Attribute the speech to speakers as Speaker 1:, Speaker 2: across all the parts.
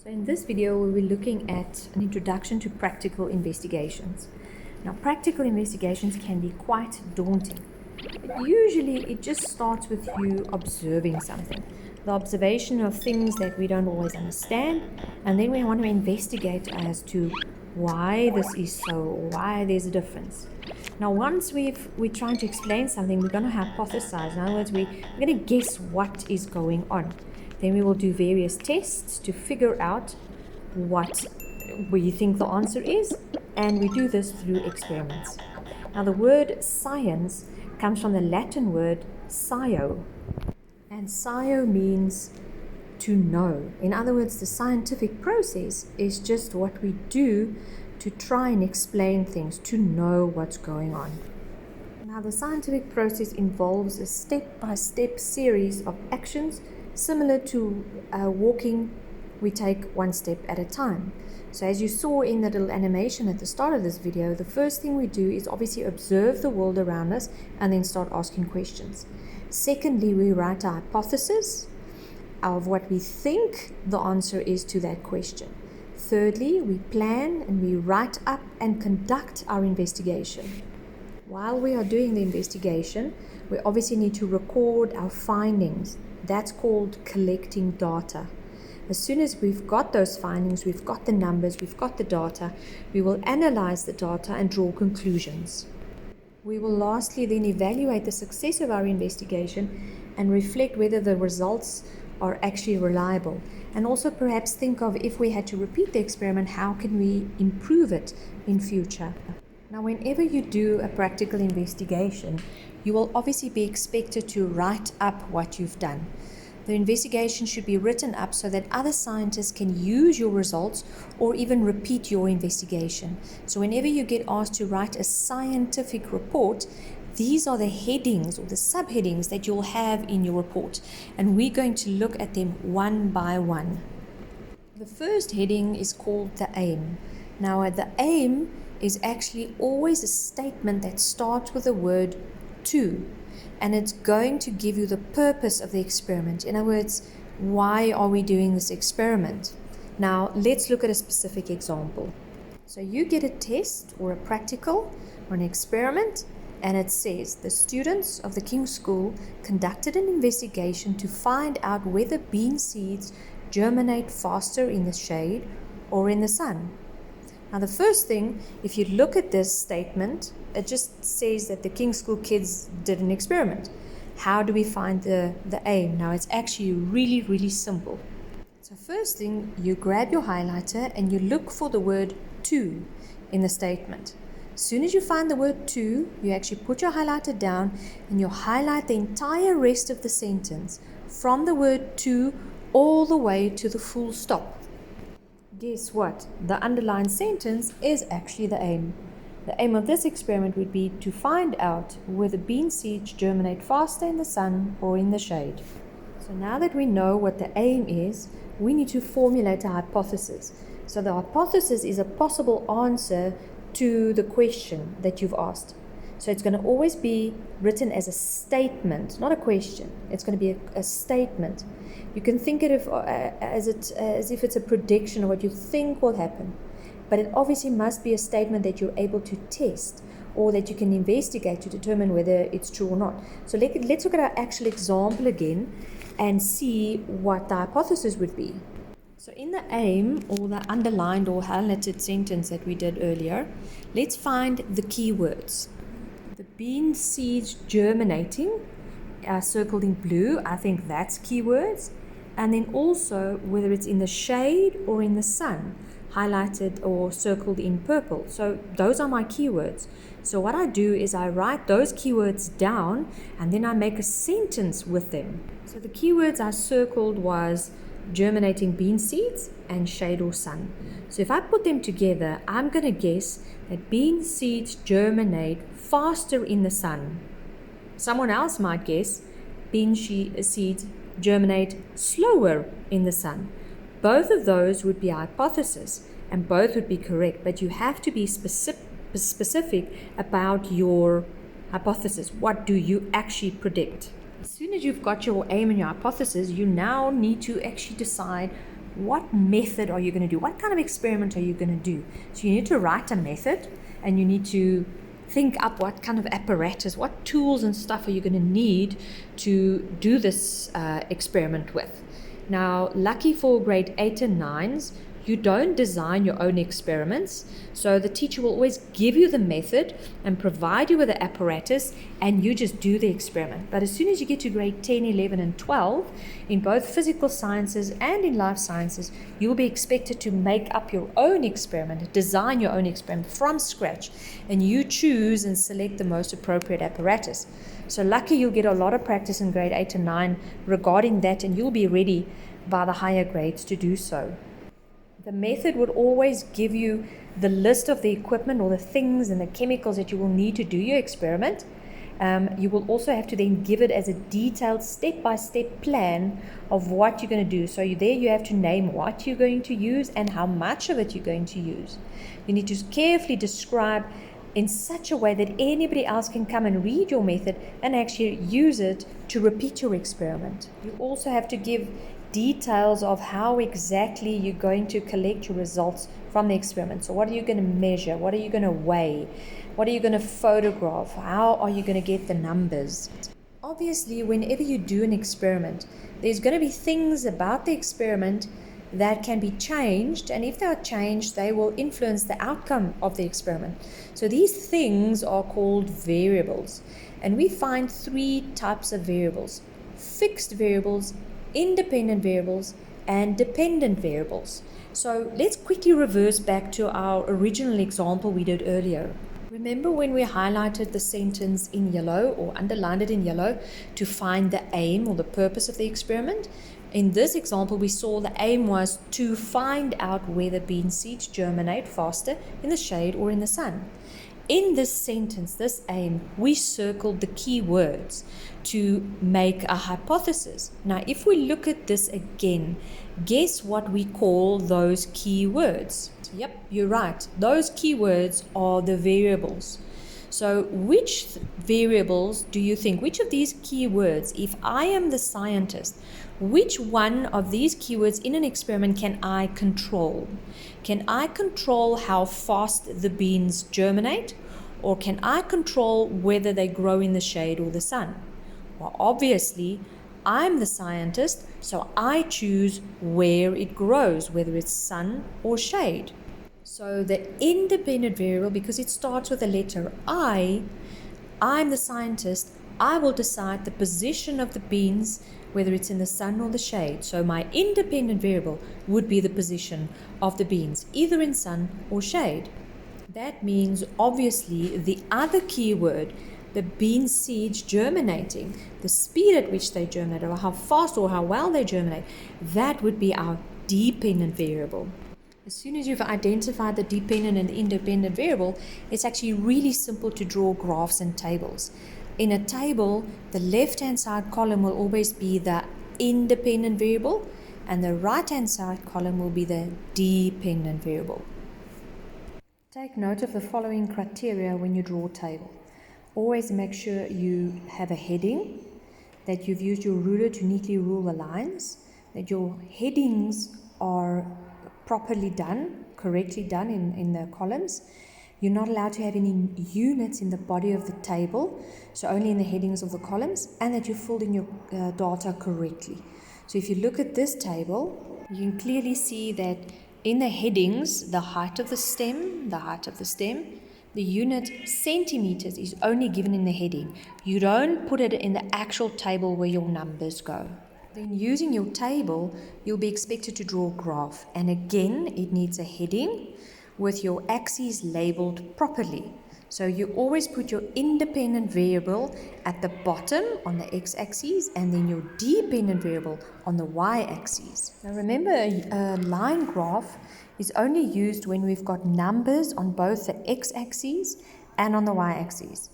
Speaker 1: So in this video, we'll be looking at an introduction to practical investigations. Now, practical investigations can be quite daunting. But usually, it just starts with you observing something. The observation of things that we don't always understand, and then we want to investigate as to why this is so, or why there's a difference. Now, once we're trying to explain something, we're going to hypothesize. In other words, we're going to guess what is going on. Then we will do various tests to figure out what we think the answer is, and we do this through experiments. Now, the word science comes from the Latin word scio, and scio means to know. In other words, the scientific process is just what we do to try and explain things, to know what's going on. Now, the scientific process involves a step-by-step series of actions similar to walking. We take one step at a time. So as you saw in the little animation at the start of this video, the first thing we do is obviously observe the world around us and then start asking questions. Secondly, we write a hypothesis of what we think the answer is to that question. Thirdly, we plan and we write up and conduct our investigation. While we are doing the investigation, we obviously need to record our findings. That's called collecting data. As soon as we've got those findings, we've got the numbers, we've got the data, we will analyze the data and draw conclusions. We will lastly then evaluate the success of our investigation and reflect whether the results are actually reliable. And also perhaps think of, if we had to repeat the experiment, how can we improve it in future? Now, whenever you do a practical investigation, you will obviously be expected to write up what you've done. The investigation should be written up so that other scientists can use your results or even repeat your investigation. So whenever you get asked to write a scientific report, these are the headings or the subheadings that you'll have in your report, and we're going to look at them one by one. The first heading is called the aim. Now, the aim is actually always a statement that starts with the word to, and it's going to give you the purpose of the experiment. In other words, why are we doing this experiment? Now, let's look at a specific example. So you get a test or a practical or an experiment, and it says the students of the King's School conducted an investigation to find out whether bean seeds germinate faster in the shade or in the sun. Now, the first thing, if you look at this statement, it just says that the King's School kids did an experiment. How do we find the aim? Now, it's actually really simple. So first thing, you grab your highlighter and you look for the word to in the statement. As soon as you find the word to, you actually put your highlighter down and you highlight the entire rest of the sentence from the word to all the way to the full stop. Guess what? The underlined sentence is actually the aim. The aim of this experiment would be to find out whether bean seeds germinate faster in the sun or in the shade. So now that we know what the aim is, we need to formulate a hypothesis. So the hypothesis is a possible answer to the question that you've asked. So it's going to always be written as a statement, not a question. It's going to be a statement. You can think of it as if it's a prediction of what you think will happen. But it obviously must be a statement that you're able to test or that you can investigate to determine whether it's true or not. So let's look at our actual example again and see what the hypothesis would be. So in the aim, or the underlined or highlighted sentence that we did earlier, let's find the keywords. The bean seeds germinating are circled in blue. I think that's keywords. And then also whether it's in the shade or in the sun, highlighted or circled in purple. So those are my keywords. So what I do is I write those keywords down and then I make a sentence with them. So the keywords I circled was germinating bean seeds and shade or sun. So if I put them together, I'm going to guess that bean seeds germinate faster in the sun. Someone else might guess bean seeds germinate slower in the sun. Both of those would be a hypothesis and both would be correct, but you have to be specific about your hypothesis. What do you actually predict? As soon as you've got your aim and your hypothesis, you now need to actually decide what method are you going to do? What kind of experiment are you going to do? So you need to write a method, and you need to think up what kind of apparatus, what tools and stuff are you going to need to do this experiment with. Now, lucky for grade 8 and 9s, you don't design your own experiments, so the teacher will always give you the method and provide you with the apparatus, and you just do the experiment. But as soon as you get to grade 10, 11, and 12, in both physical sciences and in life sciences, you will be expected to make up your own experiment, design your own experiment from scratch, and you choose and select the most appropriate apparatus. So lucky you'll get a lot of practice in grade 8 and 9 regarding that, and you'll be ready by the higher grades to do so. The method would always give you the list of the equipment or the things and the chemicals that you will need to do your experiment. You will also have to then give it as a detailed step-by-step plan of what you're going to do. So you have to name what you're going to use and how much of it you're going to use. You need to carefully describe in such a way that anybody else can come and read your method and actually use it to repeat your experiment. You also have to give details of how exactly you're going to collect your results from the experiment. So what are you going to measure? What are you going to weigh? What are you going to photograph? How are you going to get the numbers? Obviously, whenever you do an experiment, there's going to be things about the experiment that can be changed, and if they are changed, they will influence the outcome of the experiment. So these things are called variables, and we find 3 types of variables: fixed variables, independent variables, and dependent variables. So let's quickly reverse back to our original example we did earlier. Remember when we highlighted the sentence in yellow or underlined it in yellow to find the aim or the purpose of the experiment? In this example, we saw the aim was to find out whether bean seeds germinate faster in the shade or in the sun. In this sentence, this aim, we circled the key words to make a hypothesis. Now, if we look at this again, guess what we call those key words? Yep, you're right. Those key words are the variables. So which variables do you think, which of these keywords, if I am the scientist, which one of these keywords in an experiment can I control? Can I control how fast the beans germinate? Or can I control whether they grow in the shade or the sun? Well, obviously, I'm the scientist, so I choose where it grows, whether it's sun or shade. So the independent variable, because it starts with the letter I'm the scientist, I will decide the position of the beans, whether it's in the sun or the shade. So my independent variable would be the position of the beans, either in sun or shade. That means obviously the other keyword, the bean seeds germinating, the speed at which they germinate, or how fast or how well they germinate, that would be our dependent variable. As soon as you've identified the dependent and the independent variable, it's actually really simple to draw graphs and tables. In a table, the left-hand side column will always be the independent variable, and the right-hand side column will be the dependent variable. Take note of the following criteria when you draw a table. Always make sure you have a heading, that you've used your ruler to neatly rule the lines, that your headings are properly done, correctly done in the columns. You're not allowed to have any units in the body of the table, so only in the headings of the columns, and that you filled in your data correctly. So if you look at this table, you can clearly see that in the headings, the height of the stem, the unit centimeters is only given in the heading. You don't put it in the actual table where your numbers go. Then using your table, you'll be expected to draw a graph. And again, it needs a heading with your axes labeled properly. So you always put your independent variable at the bottom on the x-axis and then your dependent variable on the y-axis. Now remember, a line graph is only used when we've got numbers on both the x-axis and on the y-axis.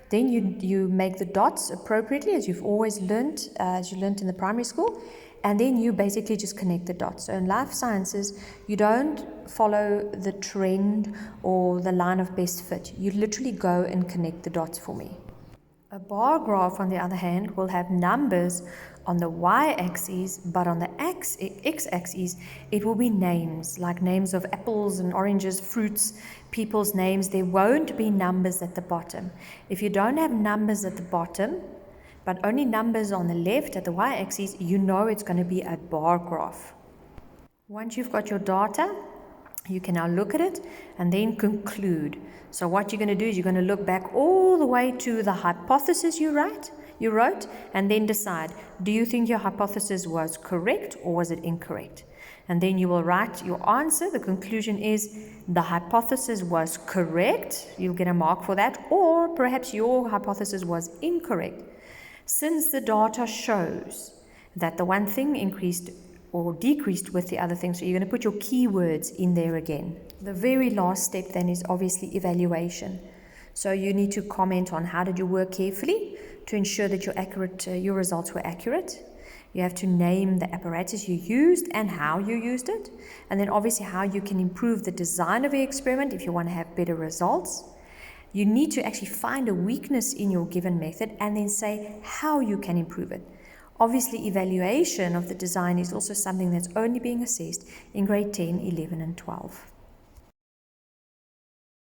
Speaker 1: Then you make the dots appropriately, as you've always learnt, as you learnt in the primary school, and then you basically just connect the dots. So in life sciences, you don't follow the trend or the line of best fit. You literally go and connect the dots for me. A bar graph, on the other hand, will have numbers on the y-axis, but on the x-axis, it will be names, like names of apples and oranges, fruits, people's names. There won't be numbers at the bottom. If you don't have numbers at the bottom, but only numbers on the left at the y-axis, you know it's going to be a bar graph. Once you've got your data, you can now look at it and then conclude. So what you're going to do is you're going to look back all the way to the hypothesis you wrote, and then decide, do you think your hypothesis was correct or was it incorrect? And then you will write your answer. The conclusion is the hypothesis was correct. You'll get a mark for that. Or perhaps your hypothesis was incorrect. Since the data shows that the one thing increased or decreased with the other thing, so you're going to put your keywords in there again. The very last step then is obviously evaluation. So you need to comment on how did you work carefully to ensure that your results were accurate. You have to name the apparatus you used and how you used it, and then obviously how you can improve the design of your experiment if you want to have better results. You need to actually find a weakness in your given method and then say how you can improve it. Obviously, evaluation of the design is also something that's only being assessed in grade 10, 11, and 12.